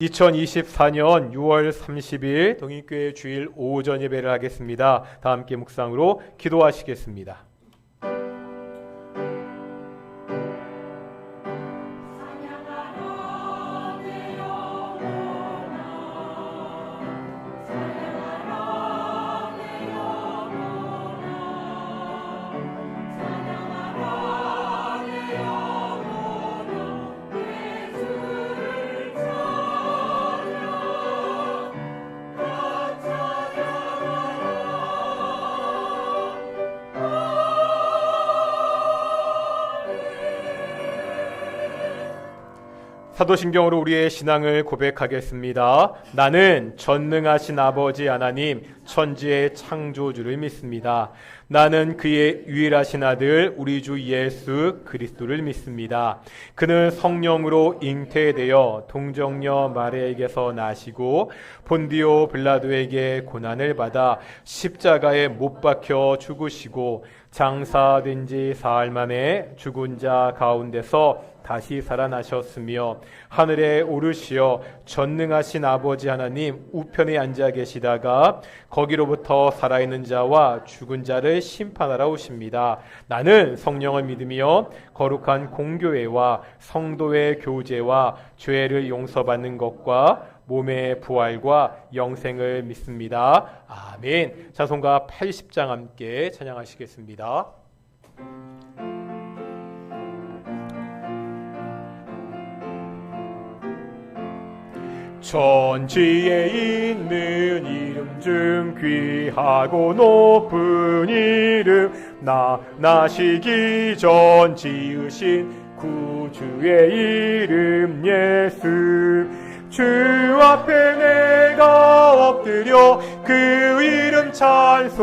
2024년 6월 30일 동인교회 주일 오전 예배를 하겠습니다. 다 함께 묵상으로 기도하시겠습니다. 사도신경으로 우리의 신앙을 고백하겠습니다. 나는 전능하신 아버지 하나님 천지의 창조주를 믿습니다. 나는 그의 유일하신 아들 우리 주 예수 그리스도를 믿습니다. 그는 성령으로 잉태되어 동정녀 마리아에게서 나시고 본디오 빌라도에게 고난을 받아 십자가에 못 박혀 죽으시고 장사된 지 사흘 만에 죽은 자 가운데서 다시 살아나셨으며 하늘에 오르시어 전능하신 아버지 하나님 우편에 앉아 계시다가 거기로부터 살아있는 자와 죽은 자를 심판하러 오십니다. 나는 성령을 믿으며 거룩한 공교회와 성도의 교제와 죄를 용서받는 것과 몸의 부활과 영생을 믿습니다. 아멘. 찬송가 80장 함께 찬양하시겠습니다. 천지에 있는 이름 중 귀하고 높은 이름 나시기 전 지으신 구주의 이름 예수 주 앞에 내가 엎드려 그 이름 찬송함은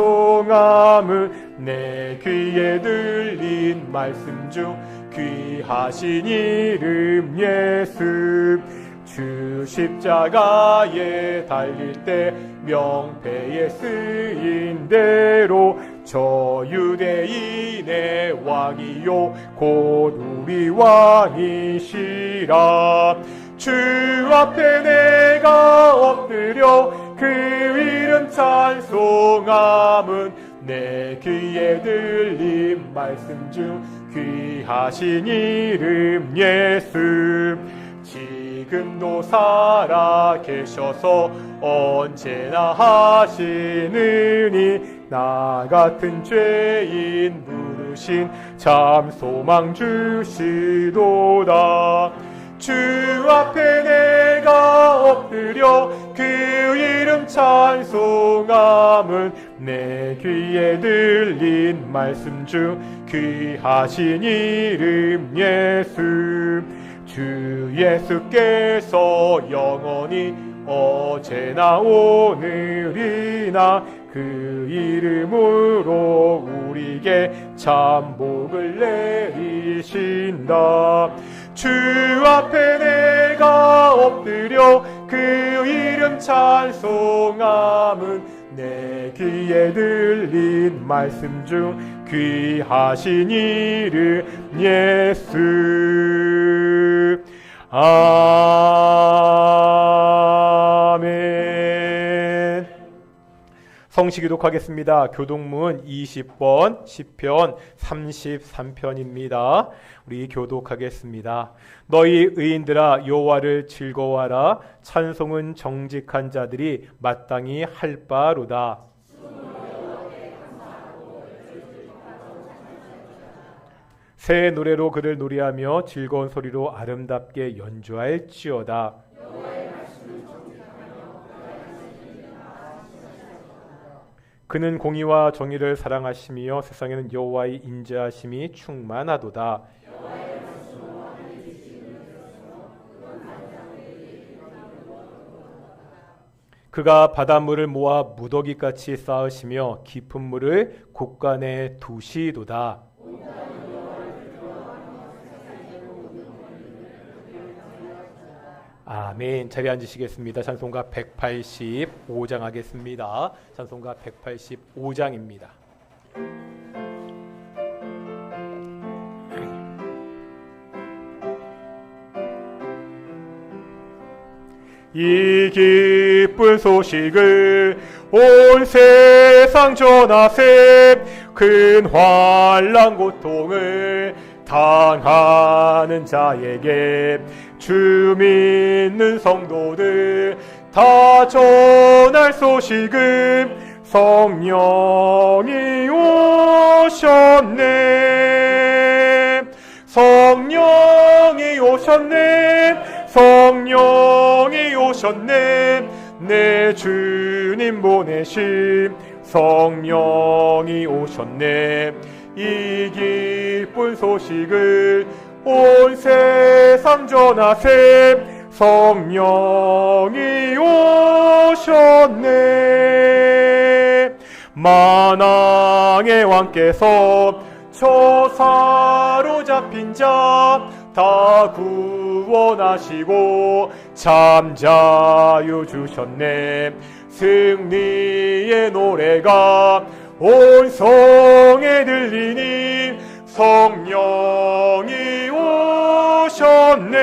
내 귀에 들린 말씀 중 귀하신 이름 예수 주 십자가에 달릴 때 명패에 쓰인 대로 저 유대인의 왕이요 곧 우리 왕이시라 주 앞에 내가 엎드려 그 이름 찬송함은 내 귀에 들린 말씀 중 귀하신 이름 예수 지금도 살아 계셔서 언제나 하시느니 나 같은 죄인 부르신 참 소망 주시도다 주 앞에 내가 엎드려 그 이름 찬송함은 내 귀에 들린 말씀 중 귀하신 이름 예수 주 예수께서 영원히 어제나 오늘이나 그 이름으로 우리에게 참 복을 내리신다 주 앞에 내가 엎드려 그 이름 찬송함은 내 귀에 들린 말씀 중 귀하신 이름 예수 아멘. 성시 기독하겠습니다. 교독문 20번 시편 33편입니다. 우리 교독하겠습니다. 너희 의인들아 여호와를 즐거워하라. 찬송은 정직한 자들이 마땅히 할 바로다. 새 노래로 그를 노래하며 즐거운 소리로 아름답게 연주할지어다. 그는 공의와 정의를 사랑하시며 세상에는 여호와의 인자하심이 충만하도다. 그가 바닷물을 모아 무더기같이 쌓으시며 깊은 물을 곳간에 두시도다. 아멘. 자리에 앉으시겠습니다. 찬송가 185장 하겠습니다. 찬송가 185장입니다. 이 기쁜 소식을 온 세상 전하세. 큰 환난 고통을 당하는 자에게 주 믿는 성도들 다 전할 소식은 성령이 오셨네. 성령이 오셨네. 성령이 오셨네. 내 주님 보내신 성령이 오셨네. 이 기쁜 소식을 온 세상 전하세. 성령이 오셨네. 만왕의 왕께서 저 사로잡힌 자 다 구원하시고 참 자유 주셨네. 승리의 노래가 온 성에 들리니 성령이 오셨네.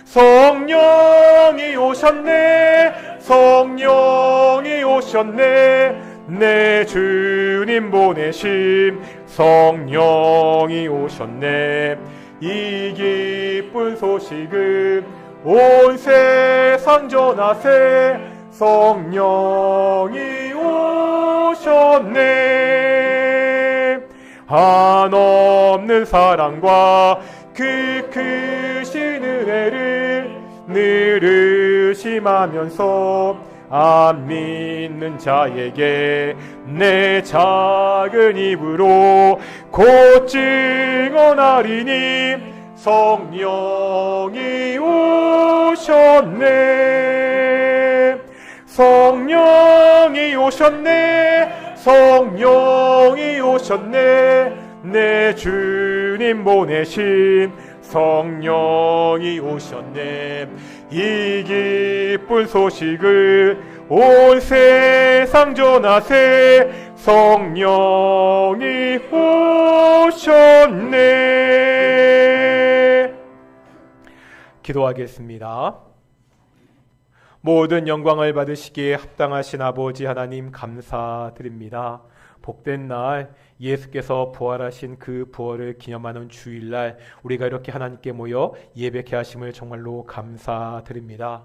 성령이 오셨네. 성령이 오셨네. 내 주님 보내심 성령이 오셨네. 이 기쁜 소식을 온 세상 전하세. 성령이 오셨네. 한없는 사랑과 그 크신 은혜를 늘 의심하면서 안 믿는 자에게 내 작은 입으로 곧 증언하리니 성령이 오셨네. 성령이 오셨네. 성령이 오셨네. 내 주님 보내신 성령이 오셨네. 이 기쁜 소식을 온 세상 전하세. 성령이 오셨네. 기도하겠습니다. 모든 영광을 받으시기에 합당하신 아버지 하나님 감사드립니다. 복된 날 예수께서 부활하신 그 부활을 기념하는 주일날 우리가 이렇게 하나님께 모여 예배케 하심을 정말로 감사드립니다.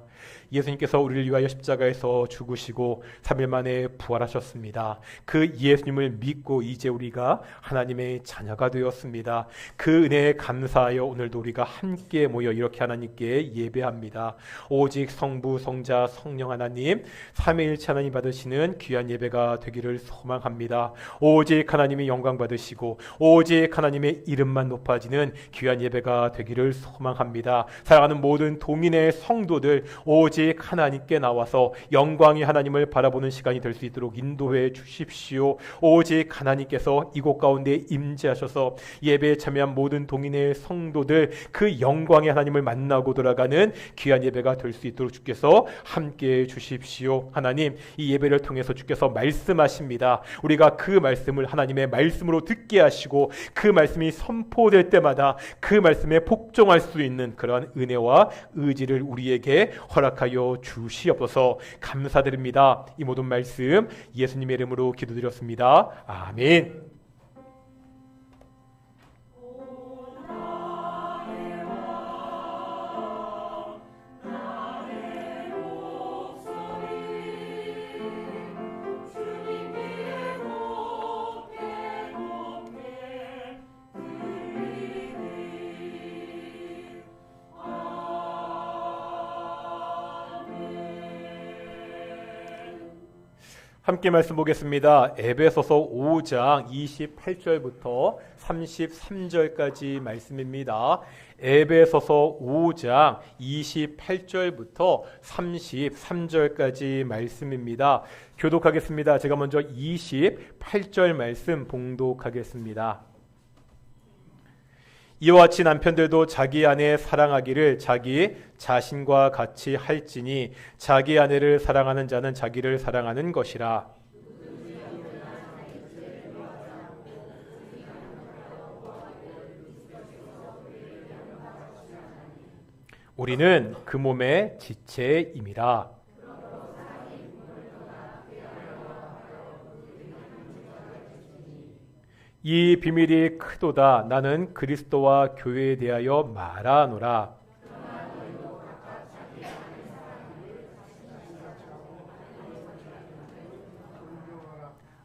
예수님께서 우리를 위하여 십자가에서 죽으시고 3일 만에 부활하셨습니다. 그 예수님을 믿고 이제 우리가 하나님의 자녀가 되었습니다. 그 은혜에 감사하여 오늘도 우리가 함께 모여 이렇게 하나님께 예배합니다. 오직 성부, 성자, 성령 하나님 삼위일체 하나님 받으시는 귀한 예배가 되기를 소망합니다. 오직 하나님이 영광 받으시고 오직 하나님의 이름만 높아지는 귀한 예배가 되기를 소망합니다. 사랑하는 모든 동인의 성도들 오직 하나님께 나와서 영광의 하나님을 바라보는 시간이 될 수 있도록 인도해 주십시오. 오직 하나님께서 이곳 가운데 임재하셔서 예배에 참여한 모든 동인의 성도들 그 영광의 하나님을 만나고 돌아가는 귀한 예배가 될 수 있도록 주께서 함께해 주십시오. 하나님, 이 예배를 통해서 주께서 말씀하십니다. 우리가 그 말씀을 하나님의 말씀으로 듣게 하시고 그 말씀이 선포될 때마다 그 말씀에 복종할 수 있는 그러한 은혜와 의지를 우리에게 허락하여 주시옵소서. 감사드립니다. 이 모든 말씀 예수님의 이름으로 기도드렸습니다. 아멘. 함께 말씀 보겠습니다. 에베소서 5장 28절부터 33절까지 말씀입니다. 에베소서 5장 28절부터 33절까지 말씀입니다. 교독하겠습니다. 제가 먼저 28절 말씀 봉독하겠습니다. 이와 같이 남편들도 자기 아내 사랑하기를 자기 자신과 같이 할지니 자기 아내를 사랑하는 자는 자기를 사랑하는 것이라. 우리는 그 몸의 지체임이라. 이 비밀이 크도다. 나는 그리스도와 교회에 대하여 말하노라.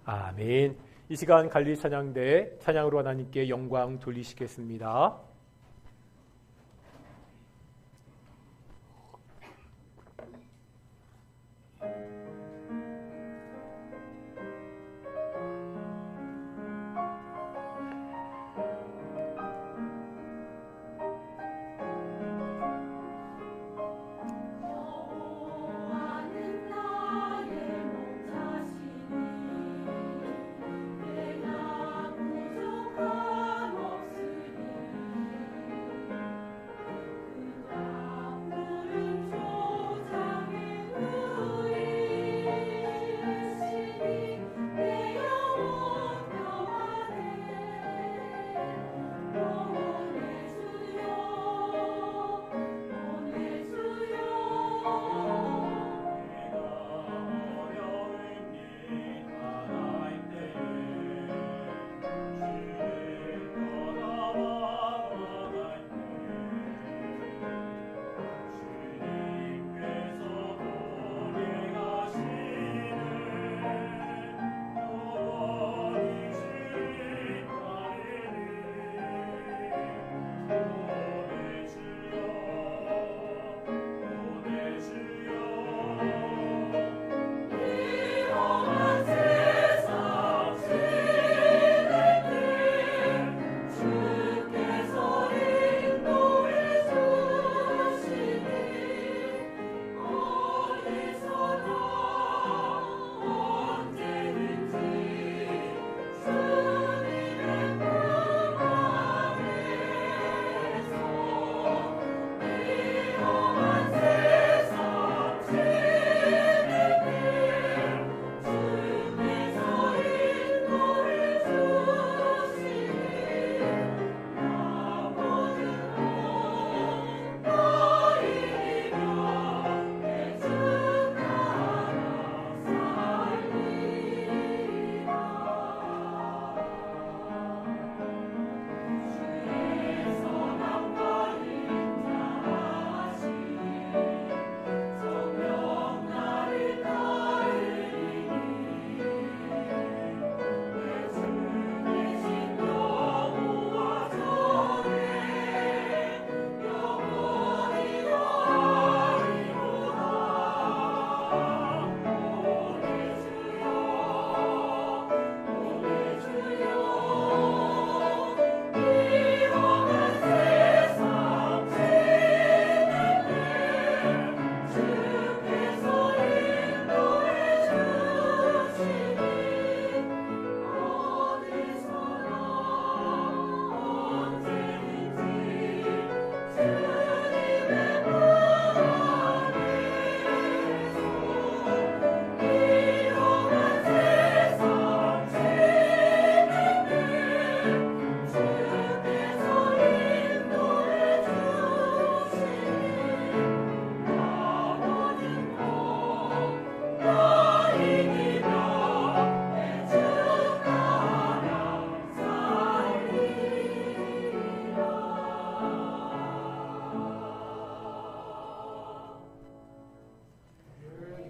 아멘. 이 시간 갈리 찬양대 찬양으로 하나님께 영광 돌리시겠습니다.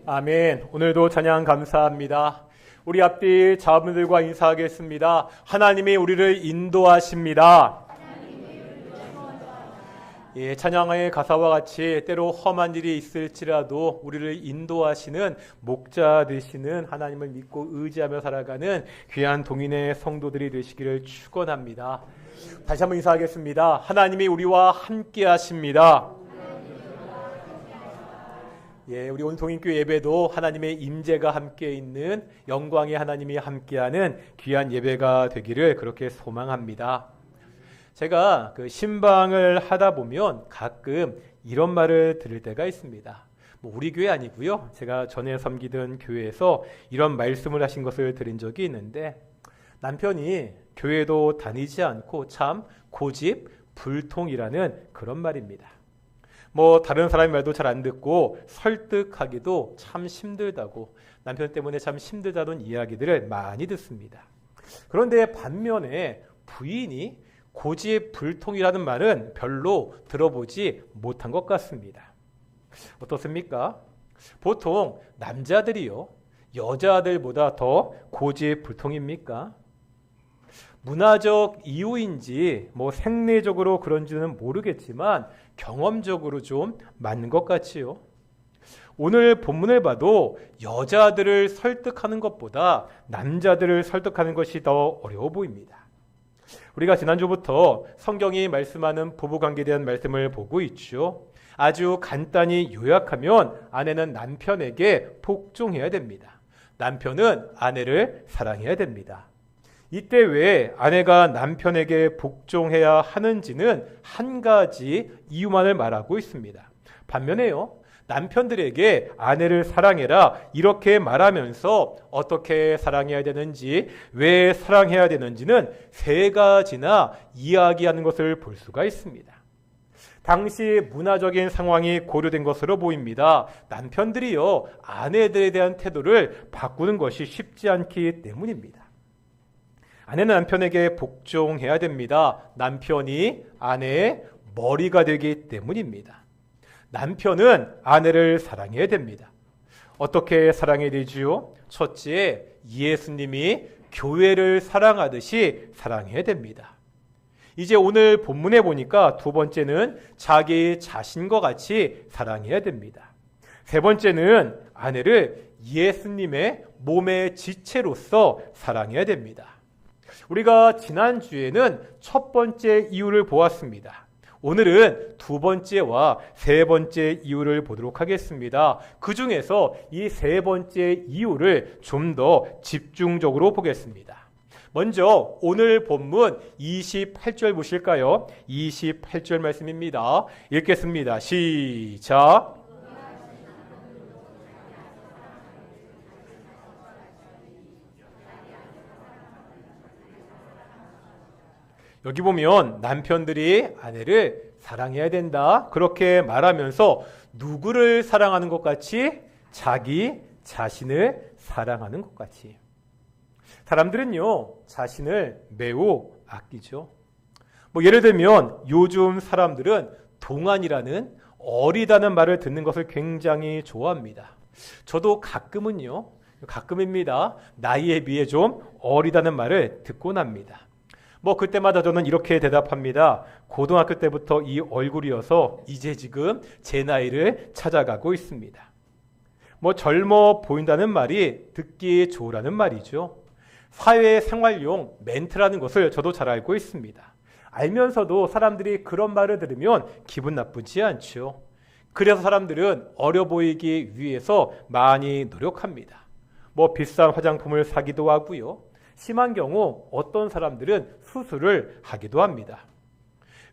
아멘. 오늘도 찬양 감사합니다. 우리 앞뒤 자분들과 인사하겠습니다. 하나님이 우리를 인도하십니다. 예, 찬양의 가사와 같이 때로 험한 일이 있을지라도 우리를 인도하시는 목자 되시는 하나님을 믿고 의지하며 살아가는 귀한 동인의 성도들이 되시기를 축원합니다. 다시 한번 인사하겠습니다. 하나님이 우리와 함께 하십니다. 예, 우리 온 동인교회 예배도 하나님의 임재가 함께 있는 영광의 하나님이 함께하는 귀한 예배가 되기를 그렇게 소망합니다. 제가 그 신방을 하다 보면 가끔 이런 말을 들을 때가 있습니다. 우리 교회 아니고요. 제가 전에 섬기던 교회에서 이런 말씀을 하신 것을 들은 적이 있는데, 남편이 교회도 다니지 않고 참 고집 불통이라는 그런 말입니다. 다른 사람의 말도 잘 안 듣고 설득하기도 참 힘들다고, 남편 때문에 참 힘들다는 이야기들을 많이 듣습니다. 그런데 반면에 부인이 고집불통이라는 말은 별로 들어보지 못한 것 같습니다. 어떻습니까? 보통 남자들이요, 여자들보다 더 고집불통입니까? 문화적 이유인지 생리적으로 그런지는 모르겠지만 경험적으로 좀 맞는 것 같지요. 오늘 본문을 봐도 여자들을 설득하는 것보다 남자들을 설득하는 것이 더 어려워 보입니다. 우리가 지난주부터 성경이 말씀하는 부부관계에 대한 말씀을 보고 있죠. 아주 간단히 요약하면 아내는 남편에게 복종해야 됩니다. 남편은 아내를 사랑해야 됩니다. 이때 왜 아내가 남편에게 복종해야 하는지는 한 가지 이유만을 말하고 있습니다. 반면에요, 남편들에게 아내를 사랑해라 이렇게 말하면서 어떻게 사랑해야 되는지, 왜 사랑해야 되는지는 세 가지나 이야기하는 것을 볼 수가 있습니다. 당시 문화적인 상황이 고려된 것으로 보입니다. 남편들이요, 아내들에 대한 태도를 바꾸는 것이 쉽지 않기 때문입니다. 아내는 남편에게 복종해야 됩니다. 남편이 아내의 머리가 되기 때문입니다. 남편은 아내를 사랑해야 됩니다. 어떻게 사랑해야 되지요? 첫째, 예수님이 교회를 사랑하듯이 사랑해야 됩니다. 이제 오늘 본문에 보니까 두 번째는 자기 자신과 같이 사랑해야 됩니다. 세 번째는 아내를 예수님의 몸의 지체로서 사랑해야 됩니다. 우리가 지난주에는 첫 번째 이유를 보았습니다. 오늘은 두 번째와 세 번째 이유를 보도록 하겠습니다. 그 중에서 이 세 번째 이유를 좀 더 집중적으로 보겠습니다. 먼저 오늘 본문 28절 보실까요? 28절 말씀입니다. 읽겠습니다. 시작. 여기 보면 남편들이 아내를 사랑해야 된다 그렇게 말하면서 누구를 사랑하는 것 같이? 자기 자신을 사랑하는 것 같이. 사람들은요, 자신을 매우 아끼죠. 예를 들면 요즘 사람들은 동안이라는, 어리다는 말을 듣는 것을 굉장히 좋아합니다. 저도 가끔입니다. 나이에 비해 좀 어리다는 말을 듣곤 합니다. 그때마다 저는 이렇게 대답합니다. 고등학교 때부터 이 얼굴이어서 이제 지금 제 나이를 찾아가고 있습니다. 젊어 보인다는 말이 듣기 좋으라는 말이죠. 사회생활용 멘트라는 것을 저도 잘 알고 있습니다. 알면서도 사람들이 그런 말을 들으면 기분 나쁘지 않죠. 그래서 사람들은 어려 보이기 위해서 많이 노력합니다. 비싼 화장품을 사기도 하고요. 심한 경우 어떤 사람들은 수술을 하기도 합니다.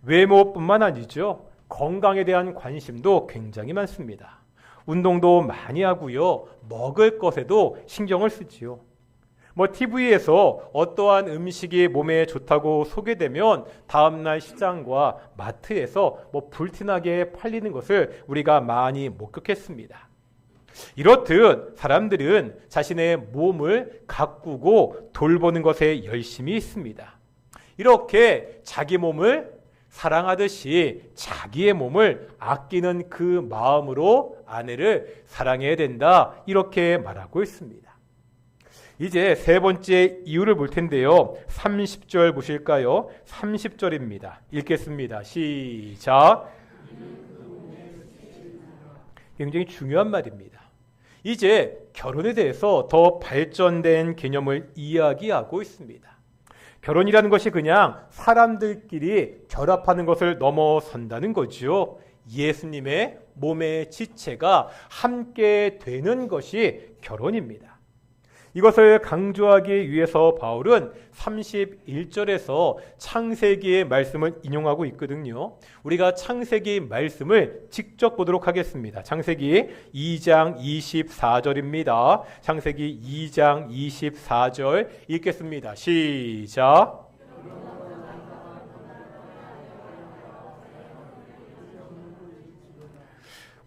외모뿐만 아니죠. 건강에 대한 관심도 굉장히 많습니다. 운동도 많이 하고요. 먹을 것에도 신경을 쓰지요. TV에서 어떠한 음식이 몸에 좋다고 소개되면 다음날 시장과 마트에서 불티나게 팔리는 것을 우리가 많이 목격했습니다. 이렇듯 사람들은 자신의 몸을 가꾸고 돌보는 것에 열심히 있습니다. 이렇게 자기 몸을 사랑하듯이 자기의 몸을 아끼는 그 마음으로 아내를 사랑해야 된다 이렇게 말하고 있습니다. 이제 세 번째 이유를 볼 텐데요. 30절 보실까요? 30절입니다. 읽겠습니다. 시작. 굉장히 중요한 말입니다. 이제 결혼에 대해서 더 발전된 개념을 이야기하고 있습니다. 결혼이라는 것이 그냥 사람들끼리 결합하는 것을 넘어선다는 거죠. 예수님의 몸의 지체가 함께 되는 것이 결혼입니다. 이것을 강조하기 위해서 바울은 31절에서 창세기의 말씀을 인용하고 있거든요. 우리가 창세기 말씀을 직접 보도록 하겠습니다. 창세기 2장 24절입니다. 창세기 2장 24절 읽겠습니다. 시작.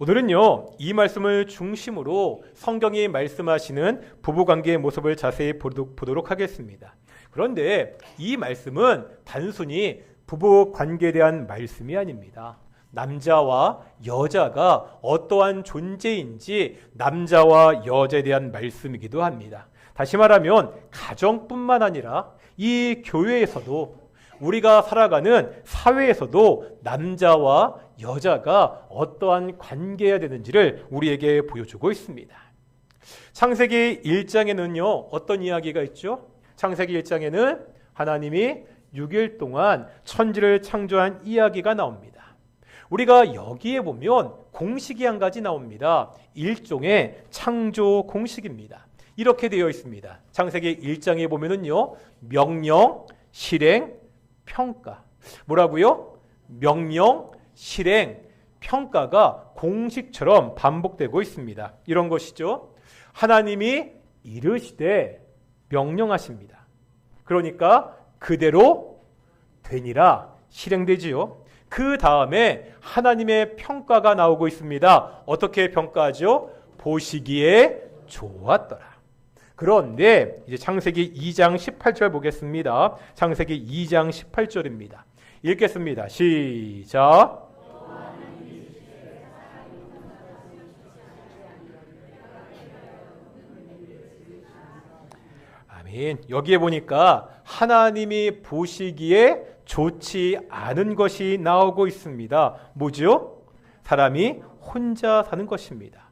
오늘은요, 이 말씀을 중심으로 성경이 말씀하시는 부부관계의 모습을 자세히 보도록 하겠습니다. 그런데 이 말씀은 단순히 부부관계에 대한 말씀이 아닙니다. 남자와 여자가 어떠한 존재인지 남자와 여자에 대한 말씀이기도 합니다. 다시 말하면 가정뿐만 아니라 이 교회에서도 우리가 살아가는 사회에서도 남자와 여자가 어떠한 관계여야 되는지를 우리에게 보여주고 있습니다. 창세기 1장에는요, 어떤 이야기가 있죠? 창세기 1장에는 하나님이 6일 동안 천지를 창조한 이야기가 나옵니다. 우리가 여기에 보면 공식이 한 가지 나옵니다. 일종의 창조 공식입니다. 이렇게 되어 있습니다. 창세기 1장에 보면은요, 명령, 실행, 평가. 뭐라고요? 명령, 실행, 평가가 공식처럼 반복되고 있습니다. 이런 것이죠. 하나님이 이르시되 명령하십니다. 그러니까 그대로 되니라 실행되지요. 그 다음에 하나님의 평가가 나오고 있습니다. 어떻게 평가하죠? 보시기에 좋았더라. 그런데 이제 창세기 2장 18절 보겠습니다. 창세기 2장 18절입니다. 읽겠습니다. 시작. 아멘. 여기에 보니까 하나님이 보시기에 좋지 않은 것이 나오고 있습니다. 뭐죠? 사람이 혼자 사는 것입니다.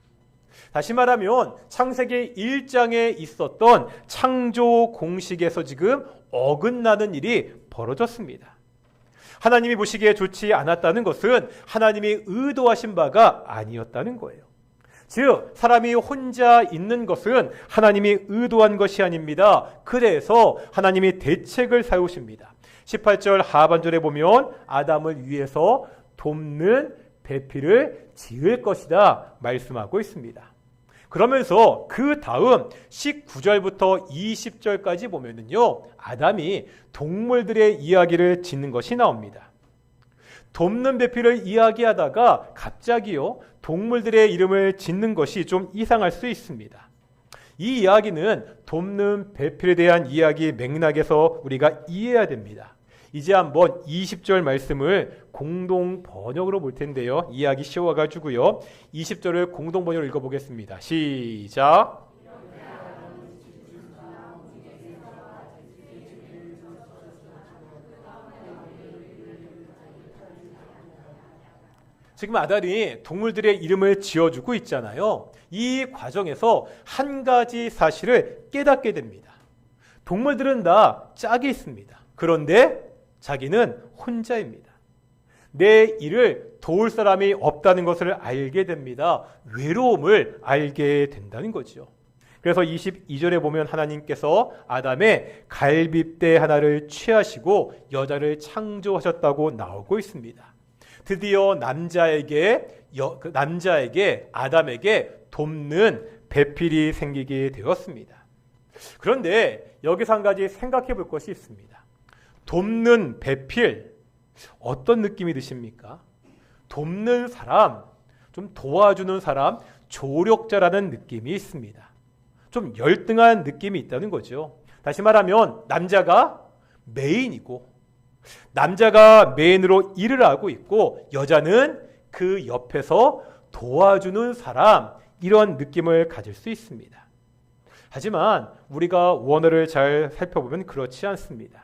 다시 말하면 창세기 1장에 있었던 창조 공식에서 지금 어긋나는 일이 벌어졌습니다. 하나님이 보시기에 좋지 않았다는 것은 하나님이 의도하신 바가 아니었다는 거예요. 즉 사람이 혼자 있는 것은 하나님이 의도한 것이 아닙니다. 그래서 하나님이 대책을 세우십니다. 18절 하반절에 보면 아담을 위해서 돕는 배필을 지을 것이다 말씀하고 있습니다. 그러면서 그 다음 19절부터 20절까지 보면은요, 아담이 동물들의 이야기를 짓는 것이 나옵니다. 돕는 배필을 이야기하다가 갑자기요, 동물들의 이름을 짓는 것이 좀 이상할 수 있습니다. 이 이야기는 돕는 배필에 대한 이야기 맥락에서 우리가 이해해야 됩니다. 이제 한번 20절 말씀을 공동 번역으로 볼 텐데요. 이해하기 쉬워가지고요. 20절을 공동 번역으로 읽어보겠습니다. 시작. 지금 아담이 동물들의 이름을 지어주고 있잖아요. 이 과정에서 한 가지 사실을 깨닫게 됩니다. 동물들은 다 짝이 있습니다. 그런데 자기는 혼자입니다. 내 일을 도울 사람이 없다는 것을 알게 됩니다. 외로움을 알게 된다는 거죠. 그래서 22절에 보면 하나님께서 아담의 갈빗대 하나를 취하시고 여자를 창조하셨다고 나오고 있습니다. 드디어 남자에게 아담에게 돕는 배필이 생기게 되었습니다. 그런데 여기서 한 가지 생각해 볼 것이 있습니다. 돕는 배필, 어떤 느낌이 드십니까? 돕는 사람, 좀 도와주는 사람, 조력자라는 느낌이 있습니다. 좀 열등한 느낌이 있다는 거죠. 다시 말하면 남자가 메인이고 남자가 메인으로 일을 하고 있고 여자는 그 옆에서 도와주는 사람, 이런 느낌을 가질 수 있습니다. 하지만 우리가 원어를 잘 살펴보면 그렇지 않습니다.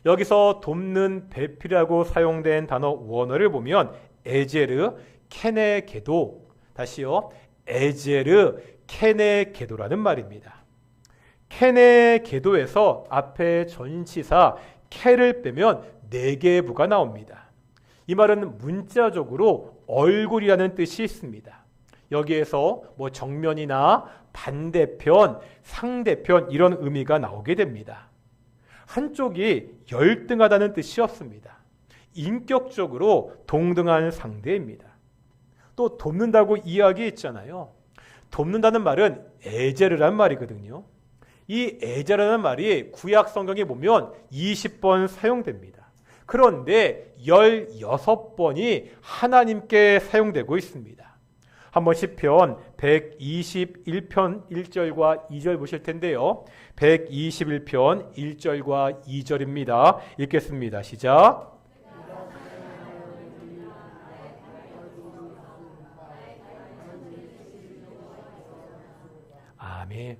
여기서 돕는 배필이라고 사용된 단어 원어를 보면 에제르 케네게도, 다시요, 에제르 케네게도라는 말입니다. 케네게도에서 앞에 전치사 케를 빼면 네게부가 나옵니다. 이 말은 문자적으로 얼굴이라는 뜻이 있습니다. 여기에서 뭐 정면이나 반대편, 상대편 이런 의미가 나오게 됩니다. 한쪽이 열등하다는 뜻이 없습니다. 인격적으로 동등한 상대입니다. 또 돕는다고 이야기했잖아요. 돕는다는 말은 에제르란 말이거든요. 이 에제르라는 말이 구약 성경에 보면 20번 사용됩니다. 그런데 16번이 하나님께 사용되고 있습니다. 한번 시편 121편 1절과 2절 보실 텐데요. 121편 1절과 2절입니다. 읽겠습니다. 시작. 아멘.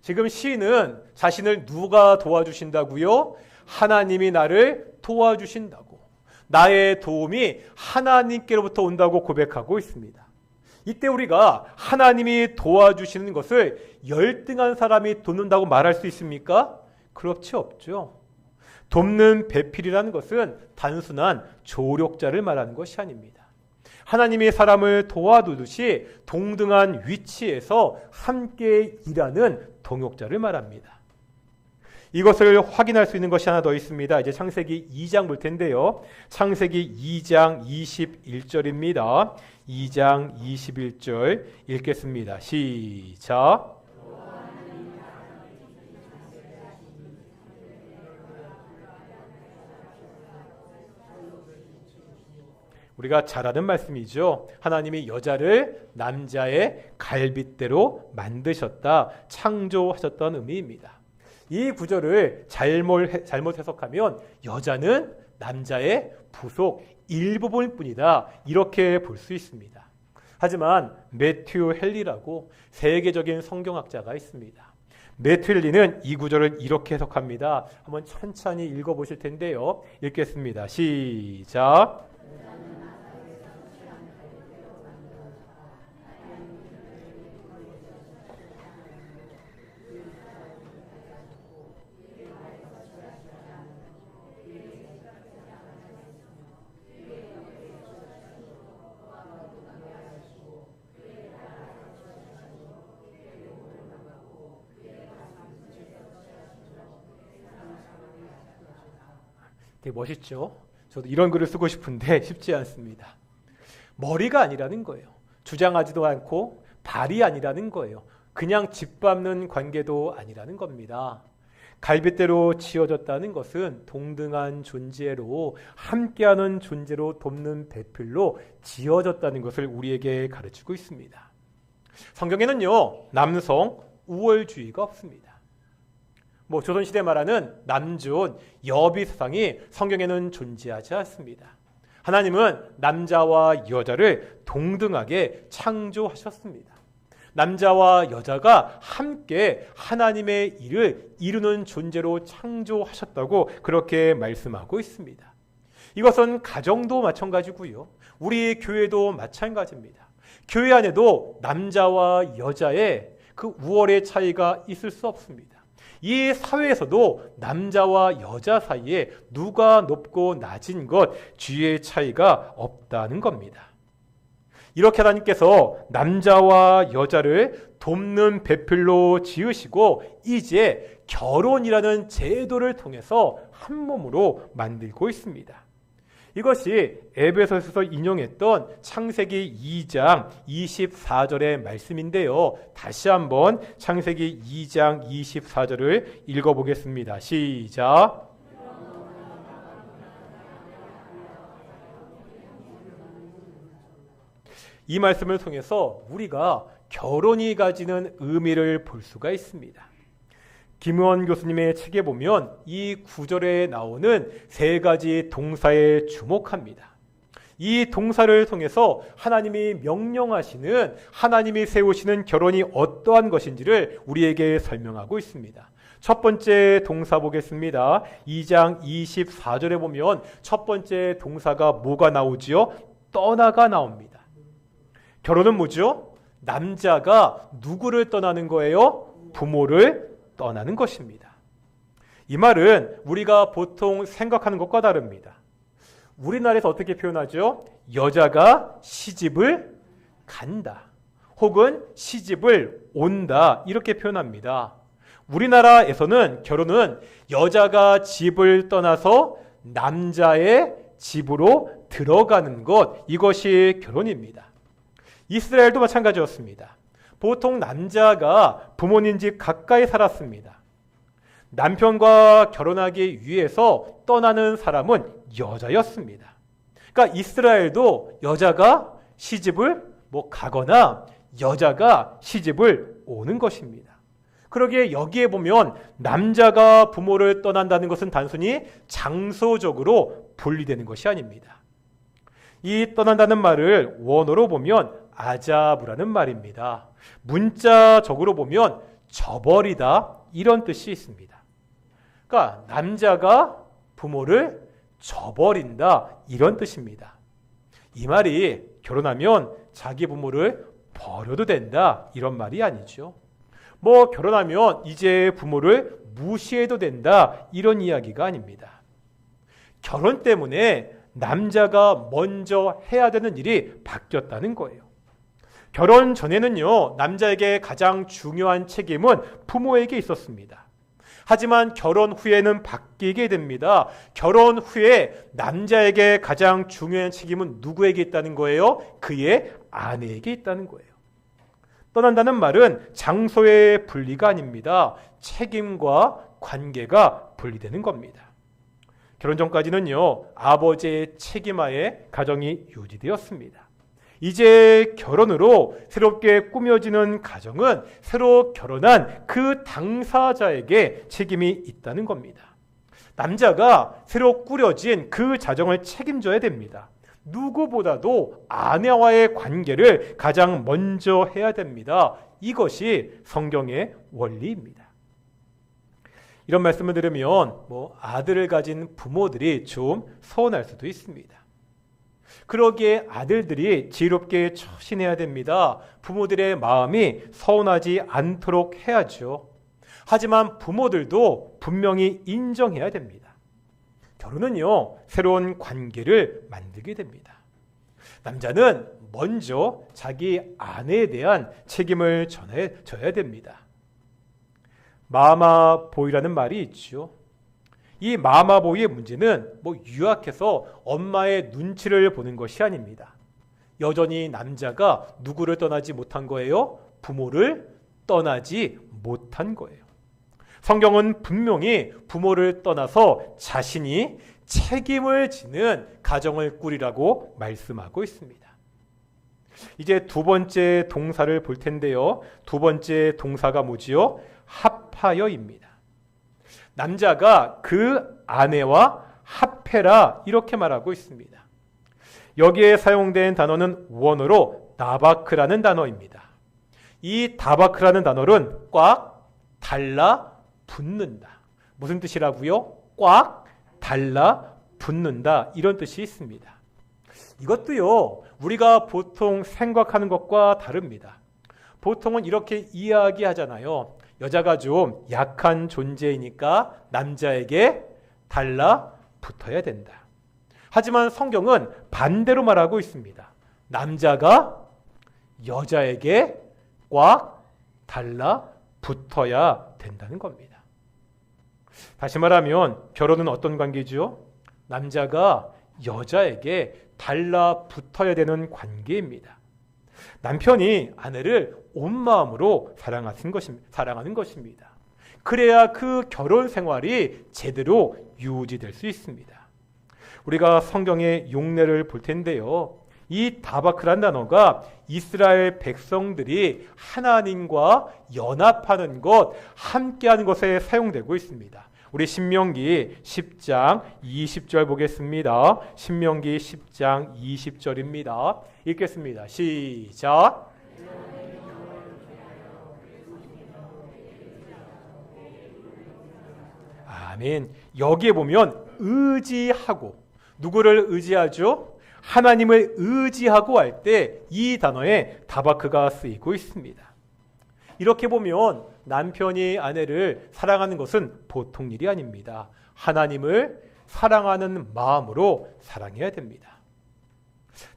지금 시인은 자신을 누가 도와주신다고요? 하나님이 나를 도와주신다고. 나의 도움이 하나님께로부터 온다고 고백하고 있습니다. 이때 우리가 하나님이 도와주시는 것을 열등한 사람이 돕는다고 말할 수 있습니까? 그렇지 없죠. 돕는 배필이라는 것은 단순한 조력자를 말하는 것이 아닙니다. 하나님이 사람을 도와주듯이 동등한 위치에서 함께 일하는 동역자를 말합니다. 이것을 확인할 수 있는 것이 하나 더 있습니다. 이제 창세기 2장 볼 텐데요. 창세기 2장 21절입니다. 2장 21절 읽겠습니다. 시작. 우리가 잘 아는 말씀이죠. 하나님이 여자를 남자의 갈빗대로 만드셨다, 창조하셨던 의미입니다. 이 구절을 잘못 해석하면 여자는 남자의 부속 일부분일 뿐이다, 이렇게 볼 수 있습니다. 하지만 매튜 헨리라고 세계적인 성경학자가 있습니다. 매튜 헨리는 이 구절을 이렇게 해석합니다. 한번 천천히 읽어보실 텐데요. 읽겠습니다. 시작. 되게 멋있죠? 저도 이런 글을 쓰고 싶은데 쉽지 않습니다. 머리가 아니라는 거예요. 주장하지도 않고 발이 아니라는 거예요. 그냥 짓밟는 관계도 아니라는 겁니다. 갈빗대로 지어졌다는 것은 동등한 존재로 함께하는 존재로 돕는 배필로 지어졌다는 것을 우리에게 가르치고 있습니다. 성경에는요, 남성 우월주의가 없습니다. 조선시대 말하는 남존, 여비 사상이 성경에는 존재하지 않습니다. 하나님은 남자와 여자를 동등하게 창조하셨습니다. 남자와 여자가 함께 하나님의 일을 이루는 존재로 창조하셨다고 그렇게 말씀하고 있습니다. 이것은 가정도 마찬가지고요. 우리 교회도 마찬가지입니다. 교회 안에도 남자와 여자의 그 우월의 차이가 있을 수 없습니다. 이 사회에서도 남자와 여자 사이에 누가 높고 낮은 것, 지위의 차이가 없다는 겁니다. 이렇게 하나님께서 남자와 여자를 돕는 배필로 지으시고 이제 결혼이라는 제도를 통해서 한 몸으로 만들고 있습니다. 이것이 에베소서에서 인용했던 창세기 2장 24절의 말씀인데요. 다시 한번 창세기 2장 24절을 읽어보겠습니다. 시작. 이 말씀을 통해서 우리가 결혼이 가지는 의미를 볼 수가 있습니다. 김의원 교수님의 책에 보면 이 구절에 나오는 세 가지 동사에 주목합니다. 이 동사를 통해서 하나님이 명령하시는, 하나님이 세우시는 결혼이 어떠한 것인지를 우리에게 설명하고 있습니다. 첫 번째 동사 보겠습니다. 2장 24절에 보면 첫 번째 동사가 뭐가 나오지요? 떠나가 나옵니다. 결혼은 뭐죠? 남자가 누구를 떠나는 거예요? 부모를 떠나는 것입니다. 이 말은 우리가 보통 생각하는 것과 다릅니다. 우리나라에서 어떻게 표현하죠? 여자가 시집을 간다, 혹은 시집을 온다, 이렇게 표현합니다. 우리나라에서는 결혼은 여자가 집을 떠나서 남자의 집으로 들어가는 것, 이것이 결혼입니다. 이스라엘도 마찬가지였습니다. 보통 남자가 부모님 집 가까이 살았습니다. 남편과 결혼하기 위해서 떠나는 사람은 여자였습니다. 그러니까 이스라엘도 여자가 시집을 가거나 여자가 시집을 오는 것입니다. 그러기에 여기에 보면 남자가 부모를 떠난다는 것은 단순히 장소적으로 분리되는 것이 아닙니다. 이 떠난다는 말을 원어로 보면 아자브라는 말입니다. 문자적으로 보면 저버리다 이런 뜻이 있습니다. 그러니까 남자가 부모를 저버린다 이런 뜻입니다. 이 말이 결혼하면 자기 부모를 버려도 된다 이런 말이 아니죠. 결혼하면 이제 부모를 무시해도 된다 이런 이야기가 아닙니다. 결혼 때문에 남자가 먼저 해야 되는 일이 바뀌었다는 거예요. 결혼 전에는요, 남자에게 가장 중요한 책임은 부모에게 있었습니다. 하지만 결혼 후에는 바뀌게 됩니다. 결혼 후에 남자에게 가장 중요한 책임은 누구에게 있다는 거예요? 그의 아내에게 있다는 거예요. 떠난다는 말은 장소의 분리가 아닙니다. 책임과 관계가 분리되는 겁니다. 결혼 전까지는요, 아버지의 책임하에 가정이 유지되었습니다. 이제 결혼으로 새롭게 꾸며지는 가정은 새로 결혼한 그 당사자에게 책임이 있다는 겁니다. 남자가 새로 꾸려진 그 가정을 책임져야 됩니다. 누구보다도 아내와의 관계를 가장 먼저 해야 됩니다. 이것이 성경의 원리입니다. 이런 말씀을 들으면 아들을 가진 부모들이 좀 서운할 수도 있습니다. 그러기에 아들들이 지혜롭게 처신해야 됩니다. 부모들의 마음이 서운하지 않도록 해야죠. 하지만 부모들도 분명히 인정해야 됩니다. 결혼은요, 새로운 관계를 만들게 됩니다. 남자는 먼저 자기 아내에 대한 책임을 져야 됩니다. 마마보이라는 말이 있죠. 이 마마보이의 문제는 유학해서 엄마의 눈치를 보는 것이 아닙니다. 여전히 남자가 누구를 떠나지 못한 거예요? 부모를 떠나지 못한 거예요. 성경은 분명히 부모를 떠나서 자신이 책임을 지는 가정을 꾸리라고 말씀하고 있습니다. 이제 두 번째 동사를 볼 텐데요. 두 번째 동사가 뭐지요? 합하여입니다. 남자가 그 아내와 합해라 이렇게 말하고 있습니다. 여기에 사용된 단어는 원어로 다바크라는 단어입니다. 이 다바크라는 단어는 꽉 달라 붙는다. 무슨 뜻이라고요? 꽉 달라 붙는다 이런 뜻이 있습니다. 이것도요, 우리가 보통 생각하는 것과 다릅니다. 보통은 이렇게 이야기하잖아요. 여자가 좀 약한 존재이니까 남자에게 달라붙어야 된다. 하지만 성경은 반대로 말하고 있습니다. 남자가 여자에게 꽉 달라붙어야 된다는 겁니다. 다시 말하면 결혼은 어떤 관계죠? 남자가 여자에게 달라붙어야 되는 관계입니다. 남편이 아내를 온 마음으로 사랑하는 것입니다. 그래야 그 결혼 생활이 제대로 유지될 수 있습니다. 우리가 성경의 용례를 볼 텐데요. 이 다바크란 단어가 이스라엘 백성들이 하나님과 연합하는 것, 함께하는 것에 사용되고 있습니다. 우리 신명기 10장 20절 보겠습니다. 신명기 10장 20절입니다. 읽겠습니다. 시작. 아멘. 여기에 보면 의지하고, 누구를 의지하죠? 하나님을 의지하고 할 때 이 단어에 다바크가 쓰이고 있습니다. 이렇게 보면 남편이 아내를 사랑하는 것은 보통 일이 아닙니다. 하나님을 사랑하는 마음으로 사랑해야 됩니다.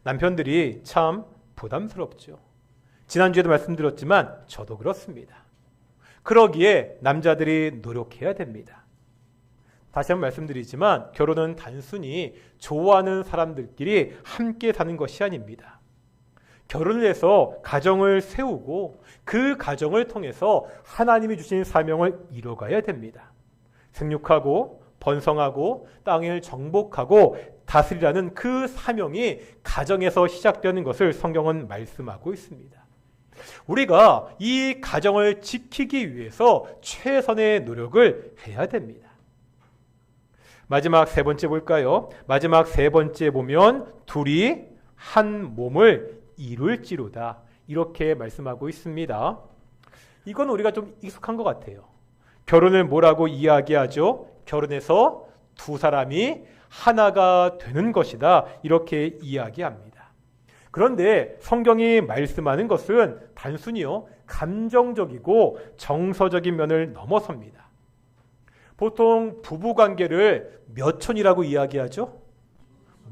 남편들이 참 부담스럽죠. 지난주에도 말씀드렸지만 저도 그렇습니다. 그러기에 남자들이 노력해야 됩니다. 다시 한번 말씀드리지만 결혼은 단순히 좋아하는 사람들끼리 함께 사는 것이 아닙니다. 결혼을 해서 가정을 세우고 그 가정을 통해서 하나님이 주신 사명을 이뤄가야 됩니다. 생육하고 번성하고 땅을 정복하고 다스리라는 그 사명이 가정에서 시작되는 것을 성경은 말씀하고 있습니다. 우리가 이 가정을 지키기 위해서 최선의 노력을 해야 됩니다. 마지막 세 번째 볼까요? 마지막 세 번째 보면 둘이 한 몸을 이룰지로다, 이렇게 말씀하고 있습니다. 이건 우리가 좀 익숙한 것 같아요. 결혼을 뭐라고 이야기하죠? 결혼해서 두 사람이 하나가 되는 것이다, 이렇게 이야기합니다. 그런데 성경이 말씀하는 것은 단순히요, 감정적이고 정서적인 면을 넘어섭니다. 보통 부부관계를 몇 촌이라고 이야기하죠?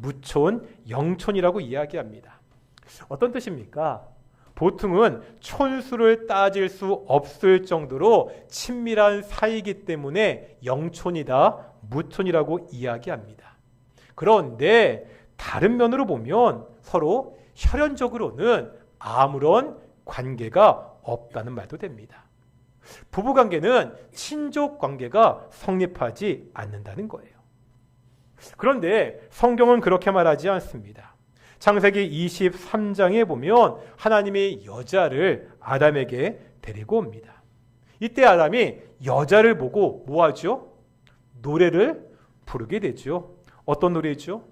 무촌, 영촌이라고 이야기합니다. 어떤 뜻입니까? 보통은 촌수를 따질 수 없을 정도로 친밀한 사이이기 때문에 영촌이다, 무촌이라고 이야기합니다. 그런데 다른 면으로 보면 서로 혈연적으로는 아무런 관계가 없다는 말도 됩니다. 부부관계는 친족관계가 성립하지 않는다는 거예요. 그런데 성경은 그렇게 말하지 않습니다. 창세기 23장에 보면 하나님이 여자를 아담에게 데리고 옵니다. 이때 아담이 여자를 보고 뭐 하죠? 노래를 부르게 되죠. 어떤 노래죠?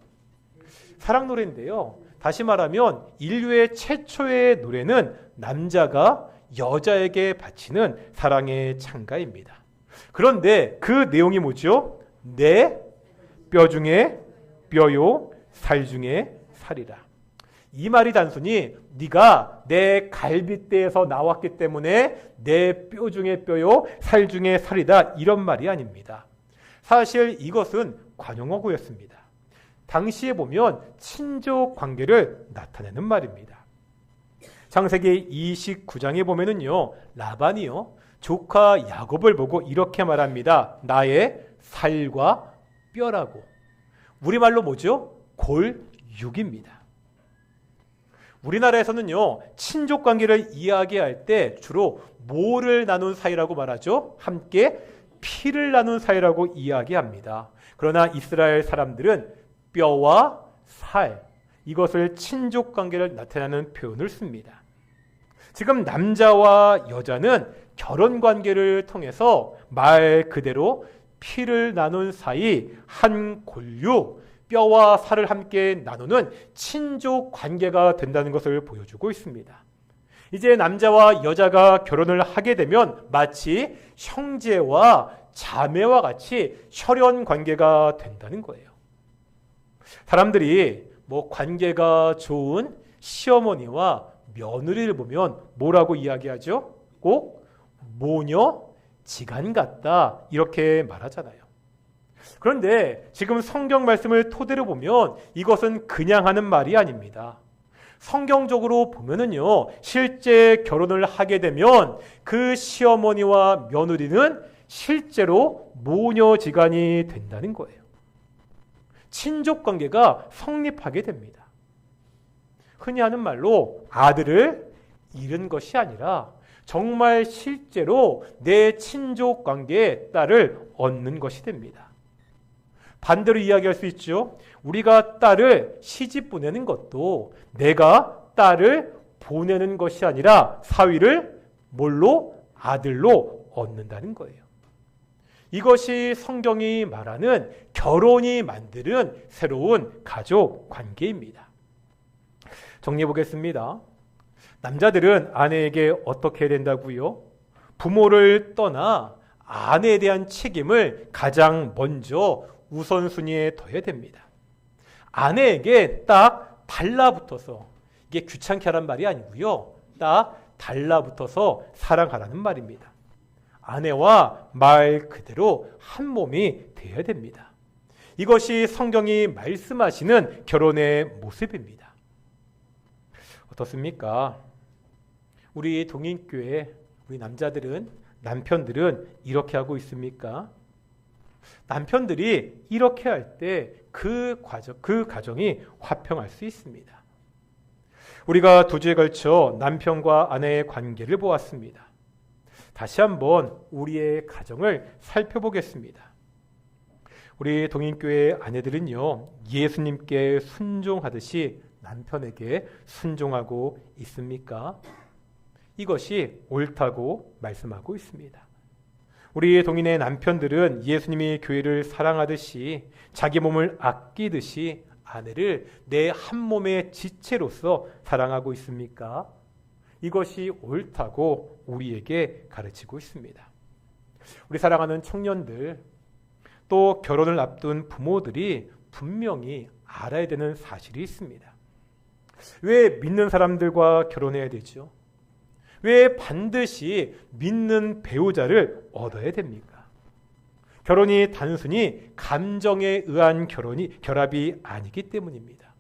사랑 노래인데요. 다시 말하면 인류의 최초의 노래는 남자가 여자에게 바치는 사랑의 찬가입니다. 그런데 그 내용이 뭐죠? 내 뼈 중에 뼈요, 살 중에 살이라. 이 말이 단순히 네가 내 갈빗대에서 나왔기 때문에 내 뼈 중에 뼈요, 살 중에 살이다, 이런 말이 아닙니다. 사실 이것은 관용어구였습니다. 당시에 보면 친족 관계를 나타내는 말입니다. 창세기 29장에 보면은요, 라반이요, 조카 야곱을 보고 이렇게 말합니다. 나의 살과 뼈라고. 우리말로 뭐죠? 골육입니다. 우리나라에서는요, 친족 관계를 이야기할 때 주로 뭐를 나눈 사이라고 말하죠? 함께 피를 나눈 사이라고 이야기합니다. 그러나 이스라엘 사람들은 뼈와 살, 이것을 친족 관계를 나타내는 표현을 씁니다. 지금 남자와 여자는 결혼 관계를 통해서 말 그대로 피를 나눈 사이, 한 골육, 뼈와 살을 함께 나누는 친족 관계가 된다는 것을 보여주고 있습니다. 이제 남자와 여자가 결혼을 하게 되면 마치 형제와 자매와 같이 혈연 관계가 된다는 거예요. 사람들이 관계가 좋은 시어머니와 며느리를 보면 뭐라고 이야기하죠? 꼭 모녀 지간 같다, 이렇게 말하잖아요. 그런데 지금 성경 말씀을 토대로 보면 이것은 그냥 하는 말이 아닙니다. 성경적으로 보면은요, 실제 결혼을 하게 되면 그 시어머니와 며느리는 실제로 모녀지간이 된다는 거예요. 친족 관계가 성립하게 됩니다. 흔히 하는 말로 아들을 잃은 것이 아니라 정말 실제로 내 친족 관계의 딸을 얻는 것이 됩니다. 반대로 이야기할 수 있죠. 우리가 딸을 시집 보내는 것도 내가 딸을 보내는 것이 아니라 사위를 뭘로? 아들로 얻는다는 거예요. 이것이 성경이 말하는 결혼이 만드는 새로운 가족 관계입니다. 정리해 보겠습니다. 남자들은 아내에게 어떻게 해야 된다고요? 부모를 떠나 아내에 대한 책임을 가장 먼저 우선순위에 둬야 됩니다. 아내에게 딱 달라붙어서, 이게 귀찮게 하란 말이 아니고요, 딱 달라붙어서 사랑하라는 말입니다. 아내와 말 그대로 한 몸이 되어야 됩니다. 이것이 성경이 말씀하시는 결혼의 모습입니다. 어떻습니까? 우리 동인교회, 우리 남편들은 이렇게 하고 있습니까? 남편들이 이렇게 할 때 그 가정이 화평할 수 있습니다. 우리가 2주에 걸쳐 남편과 아내의 관계를 보았습니다. 다시 한번 우리의 가정을 살펴보겠습니다. 우리 동인교회 아내들은요, 예수님께 순종하듯이 남편에게 순종하고 있습니까? 이것이 옳다고 말씀하고 있습니다. 우리 동인의 남편들은 예수님이 교회를 사랑하듯이 자기 몸을 아끼듯이 아내를 내 한 몸의 지체로서 사랑하고 있습니까? 이것이 옳다고 우리에게 가르치고 있습니다. 우리 사랑하는 청년들, 또 결혼을 앞둔 부모들이 분명히 알아야 되는 사실이 있습니다. 왜 믿는 사람들과 결혼해야 되죠? 왜 반드시 믿는 배우자를 얻어야 됩니까? 결혼이 단순히 감정에 의한 결합이 아니기 때문입니다.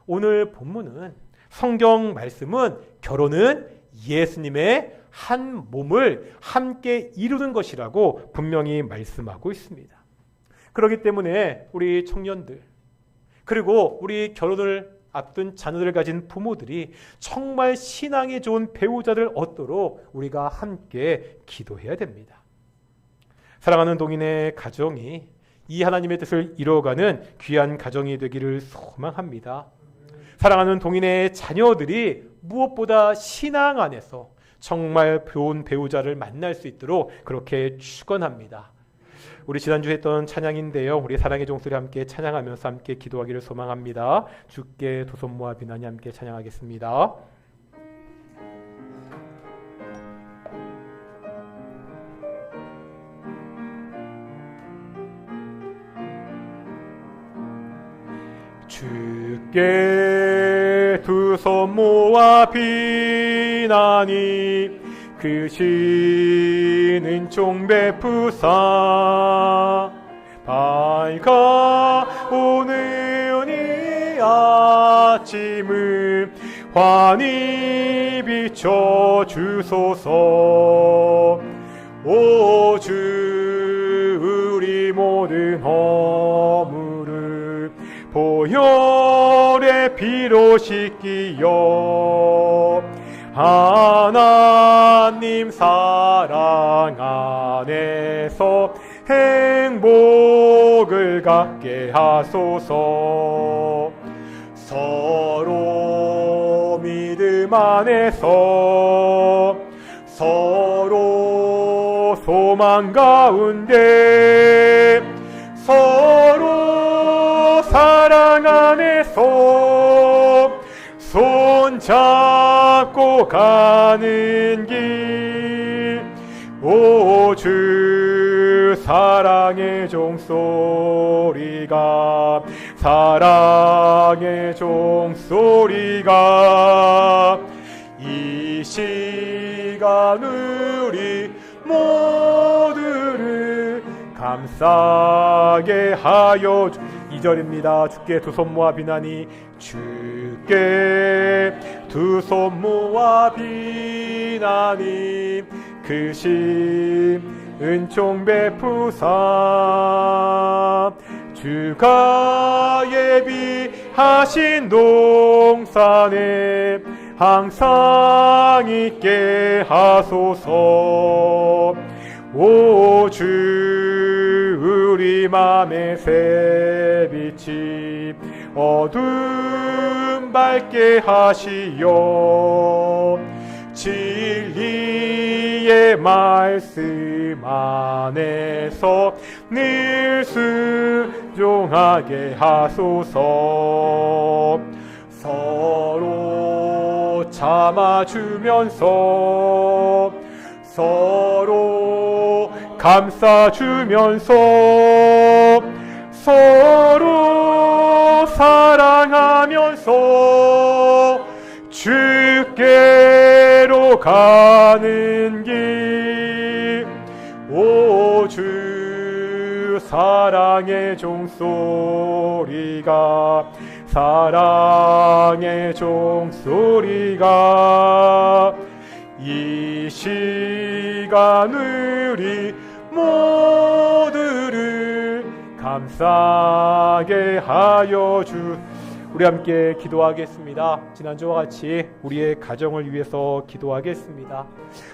오늘 본문은, 성경 말씀은 결혼은 예수님의 한 몸을 함께 이루는 것이라고 분명히 말씀하고 있습니다. 그렇기 때문에 우리 청년들, 그리고 우리 결혼을 앞둔 자녀들을 가진 부모들이 정말 신앙이 좋은 배우자를 얻도록 우리가 함께 기도해야 됩니다. 사랑하는 동인의 가정이 이 하나님의 뜻을 이루어가는 귀한 가정이 되기를 소망합니다. 사랑하는 동인의 자녀들이 무엇보다 신앙 안에서 정말 좋은 배우자를 만날 수 있도록 그렇게 축원합니다. 우리 지난주에 했던 찬양인데요, 우리 사랑의 종소리 함께 찬양하면서 함께 기도하기를 소망합니다. 주께 두 손 모아 비나니 함께 찬양하겠습니다. 주께 두 손 모아 비나니 크신 은총 베푸사 밝아오는 이 아침을 환히 비춰 주소서. 오 주, 우리 모든 허물을 보혈의 피로 씻기어 하나님 사랑 안에서 행복을 갖게 하소서. 서로 믿음 안에서 서로 소망 가운데 서로 사랑 안에서 손잡고 가는 길. 오 주, 사랑의 종소리가 사랑의 종소리가 이 시간 우리 모두를 감싸게 하여 2절입니다. 주께 두 손 모아 비나니 주께 두 손 모아 비나니 크신 은총 베푸사 주가 예비하신 동산에 항상 있게 하소서. 오 주, 우리 맘의 새빛이 어둠 밝게 하시어 진리의 말씀 안에서 늘 순종하게 하소서. 서로 참아주면서 서로 감싸주면서 서로 사랑하면서 주께로 가는 길. 오 주, 사랑의 종소리가 사랑의 종소리가 이 시간 우리 모두를 감싸게 하여 우리 함께 기도하겠습니다. 지난주와 같이 우리의 가정을 위해서 기도하겠습니다.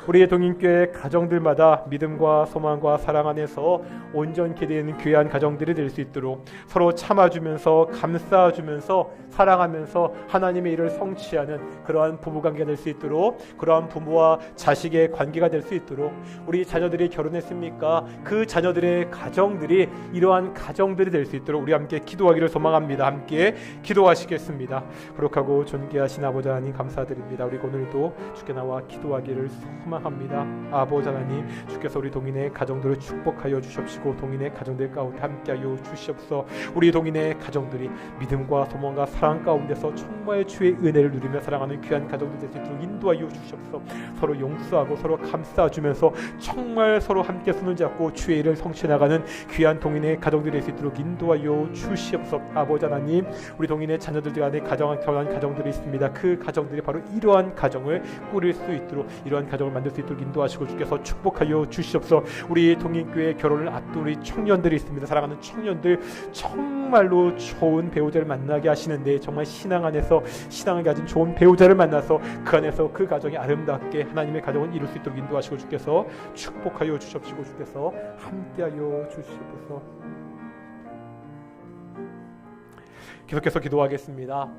우리의 동인교회 가정들마다 믿음과 소망과 사랑 안에서 온전케 되는 귀한 가정들이 될 수 있도록 서로 참아주면서 감싸주면서 사랑하면서 하나님의 일을 성취하는 그러한 부부관계가 될 수 있도록, 그러한 부모와 자식의 관계가 될 수 있도록, 우리 자녀들이 결혼했습니까? 그 자녀들의 가정들이 이러한 가정들이 될 수 있도록 우리 함께 기도하기를 소망합니다. 함께 기도하시겠습니다. 거룩하고 존귀하신 아버지 하나님 감사드립니다. 우리 오늘도 주께 나와 기도하기를 소망합니다. 아버지 하나님, 주께서 우리 동인의 가정들을 축복하여 주십시고 동인의 가정들 가운데 함께하여 주시옵소서. 우리 동인의 가정들이 믿음과 소망과 사랑 가운데서 정말 주의 은혜를 누리며 사랑하는 귀한 가정들 될 수 있도록 인도하여 주시옵소서. 서로 용서하고 서로 감싸주면서 정말 서로 함께 손을 잡고 주의 일을 성취해 나가는 귀한 동인의 가정들이 될 수 있도록 인도하여 주시옵소서. 아버지 하나님, 우리 동인의 자녀들 간에 결혼한 가정들이 있습니다. 그 가정들이 바로 이러한 가정을 꾸릴 수 있도록, 이러한 가정을 만들 수 있도록 인도하시고 주께서 축복하여 주시옵소서. 우리 동인교회 결혼을 앞둔 우리 청년들이 있습니다. 사랑하는 청년들, 정말로 좋은 배우자를 만나게 하시는데 정말 신앙 안에서 신앙을 가진 좋은 배우자를 만나서 그 안에서 그 가정이 아름답게 하나님의 가정을 이룰 수 있도록 인도하시고 주께서 축복하여 주십시고 주께서 함께하여 주시옵소서. 계속해서 기도하겠습니다.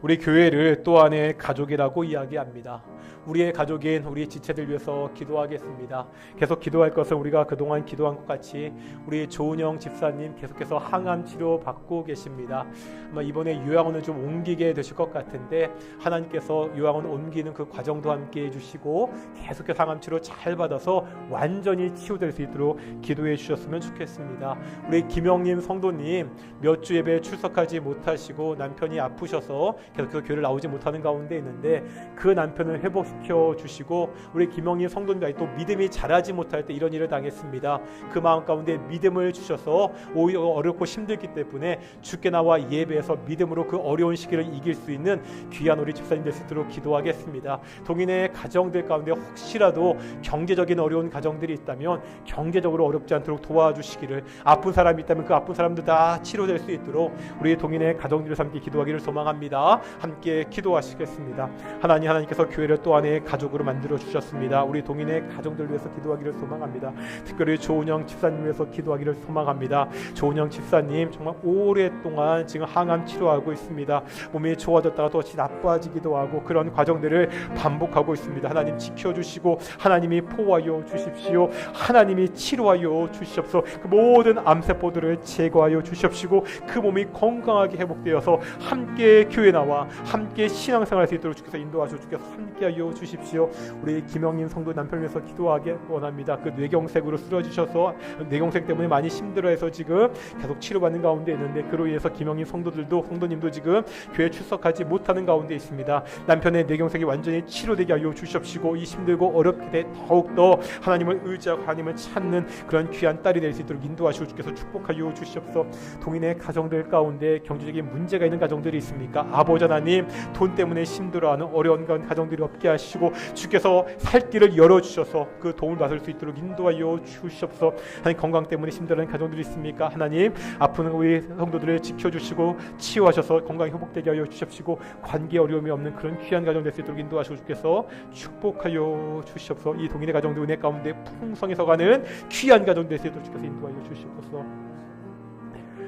우리 교회를 또 하나의 가족이라고 이야기합니다. 우리의 가족인 우리 지체들 위해서 기도하겠습니다. 계속 기도할 것은 우리가 그동안 기도한 것 같이 우리 조은영 집사님 계속해서 항암 치료 받고 계십니다. 아마 이번에 요양원을 좀 옮기게 되실 것 같은데 하나님께서 요양원 옮기는 그 과정도 함께 해주시고 계속해서 항암 치료 잘 받아서 완전히 치유될 수 있도록 기도해 주셨으면 좋겠습니다. 우리 김영님 성도님 몇 주 예배에 출석하지 못하시고 남편이 아프셔서 계속해서 교회를 나오지 못하는 가운데 있는데 그 남편을 회복시켜 주시고, 우리 김영희 성도님이 또 믿음이 자라지 못할 때 이런 일을 당했습니다. 그 마음 가운데 믿음을 주셔서 오히려 어렵고 힘들기 때문에 주께 나와 예배에서 믿음으로 그 어려운 시기를 이길 수 있는 귀한 우리 집사님 될 수 있도록 기도하겠습니다. 동인의 가정들 가운데 혹시라도 경제적인 어려운 가정들이 있다면 경제적으로 어렵지 않도록 도와주시기를, 아픈 사람이 있다면 그 아픈 사람들 다 치료될 수 있도록 우리 동인의 가정들을 함께 기도하기를 소망합니다. 함께 기도하시겠습니다. 하나님께서 교회를 또 하나의 가족으로 만들어 주셨습니다. 우리 동인의 가정들 위해서 기도하기를 소망합니다. 특별히 조은영 집사님 위해서 기도하기를 소망합니다. 조은영 집사님 정말 오랫동안 지금 항암 치료하고 있습니다. 몸이 좋아졌다가 또 나빠지기도 하고 그런 과정들을 반복하고 있습니다. 하나님 지켜주시고 하나님이 포하여 주십시오. 하나님이 치료하여 주시옵소서. 그 모든 암세포들을 제거하여 주십시고 그 몸이 건강하게 회복되어서 함께 교회 나와 함께 신앙생활할 수 있도록 주께서 인도하시고 주께서 함께하여 주십시오. 우리 김영인 성도 남편을 위해서 기도하기 원합니다. 그 뇌경색으로 쓰러지셔서 뇌경색 때문에 많이 힘들어해서 지금 계속 치료받는 가운데 있는데 그로 인해서 김영인 성도님도 지금 교회 출석하지 못하는 가운데 있습니다. 남편의 뇌경색이 완전히 치료되게 하여 주십시고 이 힘들고 어렵게 돼 더욱더 하나님을 의지하고 하나님을 찾는 그런 귀한 딸이 될 수 있도록 인도하시고 주께서 축복하여 주시옵소서. 동인의 가정들 가운데 경제적인 문제가 있는 가정들이 있습니까? 아버지 하나님, 돈 때문에 힘들어하는 어려운 가정들이 없게 하시고 주께서 살 길을 열어주셔서 그 도움을 받을 수 있도록 인도하여 주시옵소서. 하나님, 건강 때문에 힘들어하는 가정들이 있습니까? 하나님, 아픈 우리 성도들을 지켜주시고 치유하셔서 건강이 회복되게 하여 주십시고 관계 어려움이 없는 그런 귀한 가정 될 수 있도록 인도하시고 주께서 축복하여 주시옵소서. 이 동인의 가정들 은혜 가운데 풍성해서 가는 귀한 가정 될 수 있도록 주께서 인도하여 주시옵소서.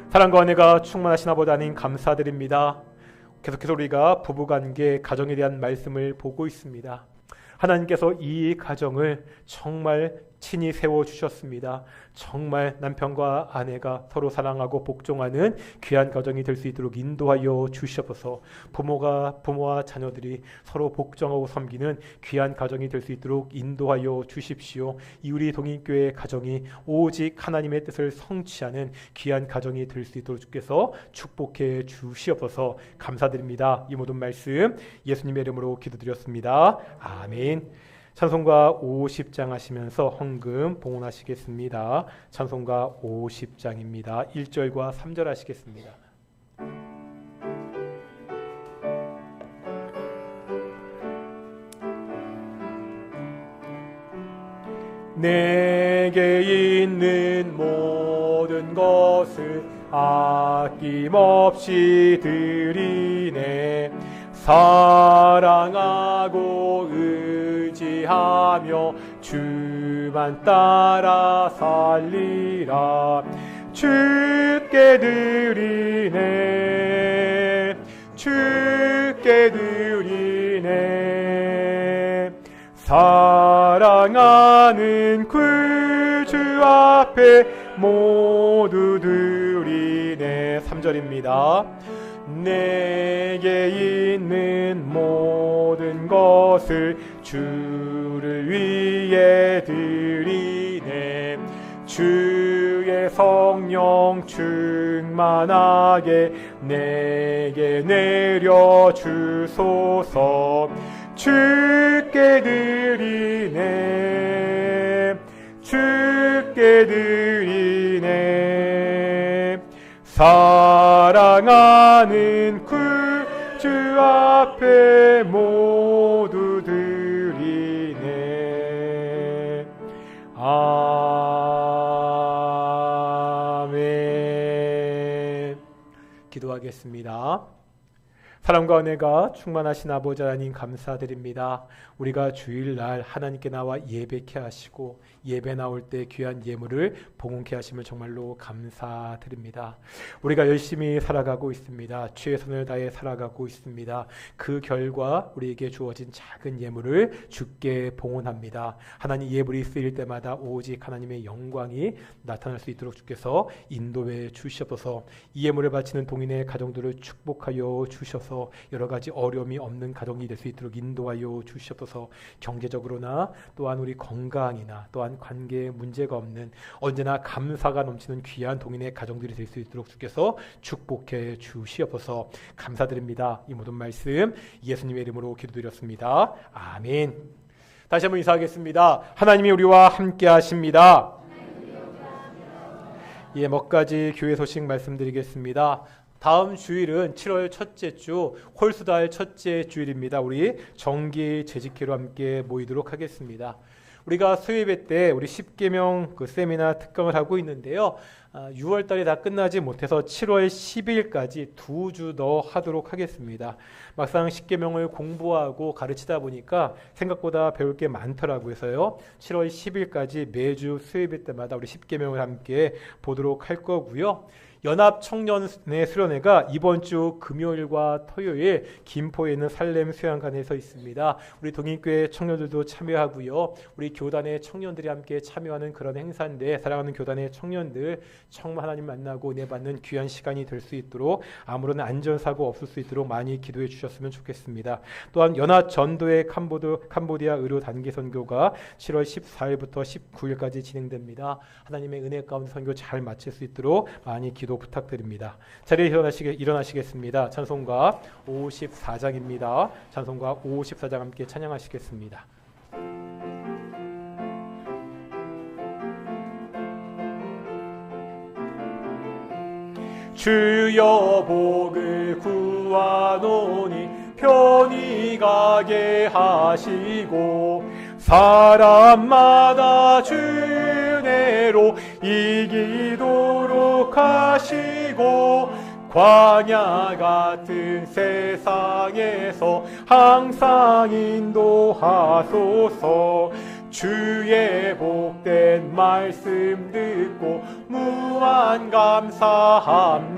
사랑과 은혜가 충만하신 아버지 하나님 감사드립니다. 계속해서 우리가 부부관계, 가정에 대한 말씀을 보고 있습니다. 하나님께서 이 가정을 정말 친히 세워주셨습니다. 정말 남편과 아내가 서로 사랑하고 복종하는 귀한 가정이 될 수 있도록 인도하여 주시옵소서. 부모와 자녀들이 서로 복종하고 섬기는 귀한 가정이 될 수 있도록 인도하여 주십시오. 이 우리 동인교회 가정이 오직 하나님의 뜻을 성취하는 귀한 가정이 될 수 있도록 주께서 축복해 주시옵소서. 감사드립니다. 이 모든 말씀 예수님의 이름으로 기도드렸습니다. 아멘. 찬송가 50장 하시면서 헌금 봉헌하시겠습니다. 찬송가 50장입니다. 1절과 3절 하시겠습니다. 내게 있는 모든 것을 아낌없이 드리네. 사랑하고 의지하며 주만 따라 살리라. 주께 드리네. 주께 드리네. 사랑하는 구주 앞에 모두 드리네. 3절입니다. 내게 있는 모든 것을 주를 위해 드리네. 주의 성령 충만하게 내게 내려주소서. 주께 드리네. 주께 드리네. 사랑하는 구주 앞에 모두 드리네. 아멘. 기도하겠습니다. 사랑과 은혜가 충만하신 아버지 하나님 감사드립니다. 우리가 주일날 하나님께 나와 예배케 하시고 예배 나올 때 귀한 예물을 봉헌케 하심을 정말로 감사드립니다. 우리가 열심히 살아가고 있습니다. 최선을 다해 살아가고 있습니다. 그 결과 우리에게 주어진 작은 예물을 주께 봉헌합니다. 하나님 예물이 쓰일 때마다 오직 하나님의 영광이 나타날 수 있도록 주께서 인도해 주시옵소서. 이 예물을 바치는 동인의 가정들을 축복하여 주셔서 여러 가지 어려움이 없는 가정이 될 수 있도록 인도하여 주시옵소서. 경제적으로나 또한 우리 건강이나 또한 관계에 문제가 없는 언제나 감사가 넘치는 귀한 동인의 가정들이 될 수 있도록 주께서 축복해 주시옵소서. 감사드립니다. 이 모든 말씀 예수님의 이름으로 기도드렸습니다. 아멘. 다시 한번 인사하겠습니다. 하나님이 우리와 함께 하십니다. 예, 몇 가지 교회 소식 말씀드리겠습니다. 다음 주일은 7월 첫째 주 홀수달 첫째 주일입니다. 우리 정기 재직회로 함께 모이도록 하겠습니다. 우리가 수요예배 때 우리 10계명 그 세미나 특강을 하고 있는데요. 6월 달에 다 끝나지 못해서 7월 10일까지 2주 더 하도록 하겠습니다. 막상 10계명을 공부하고 가르치다 보니까 생각보다 배울 게 많더라고요. 해서요. 7월 10일까지 매주 수요예배 때마다 우리 10계명을 함께 보도록 할 거고요. 연합 청년의 수련회가 이번 주 금요일과 토요일 김포에 있는 살렘 수양관에서 있습니다. 우리 동인교회 청년들도 참여하고요. 우리 교단의 청년들이 함께 참여하는 그런 행사인데 사랑하는 교단의 청년들 정말 하나님 만나고 은혜 받는 귀한 시간이 될 수 있도록 아무런 안전사고 없을 수 있도록 많이 기도해 주셨으면 좋겠습니다. 또한 연합 전도의 캄보디아 의료 단기 선교가 7월 14일부터 19일까지 진행됩니다. 하나님의 은혜 가운데 선교 잘 마칠 수 있도록 많이 기도 부탁드립니다. 자리에 일어나시겠습니다. 찬송가 54장입니다. 찬송가 54장 함께 찬양하시겠습니다. 주여 복을 구하노니 편히 가게 하시고 사람마다 주 은혜로 이기도록 하시고 광야 같은 세상에서 항상 인도하소서. 주의 복된 말씀 듣고 무한 감사합니다.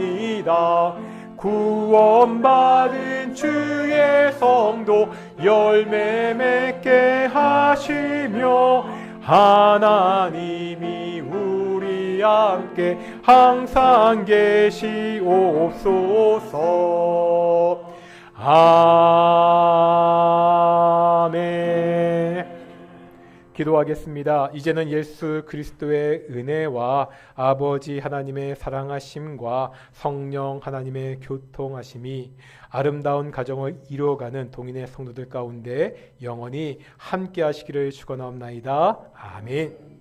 구원받은 주의 성도 열매 맺게 하시며 하나님이 우리 함께 항상 계시옵소서. 아멘. 기도하겠습니다. 이제는 예수 그리스도의 은혜와 아버지 하나님의 사랑하심과 성령 하나님의 교통하심이 아름다운 가정을 이루어가는 동인의 성도들 가운데 영원히 함께 하시기를 축원하옵나이다. 아멘.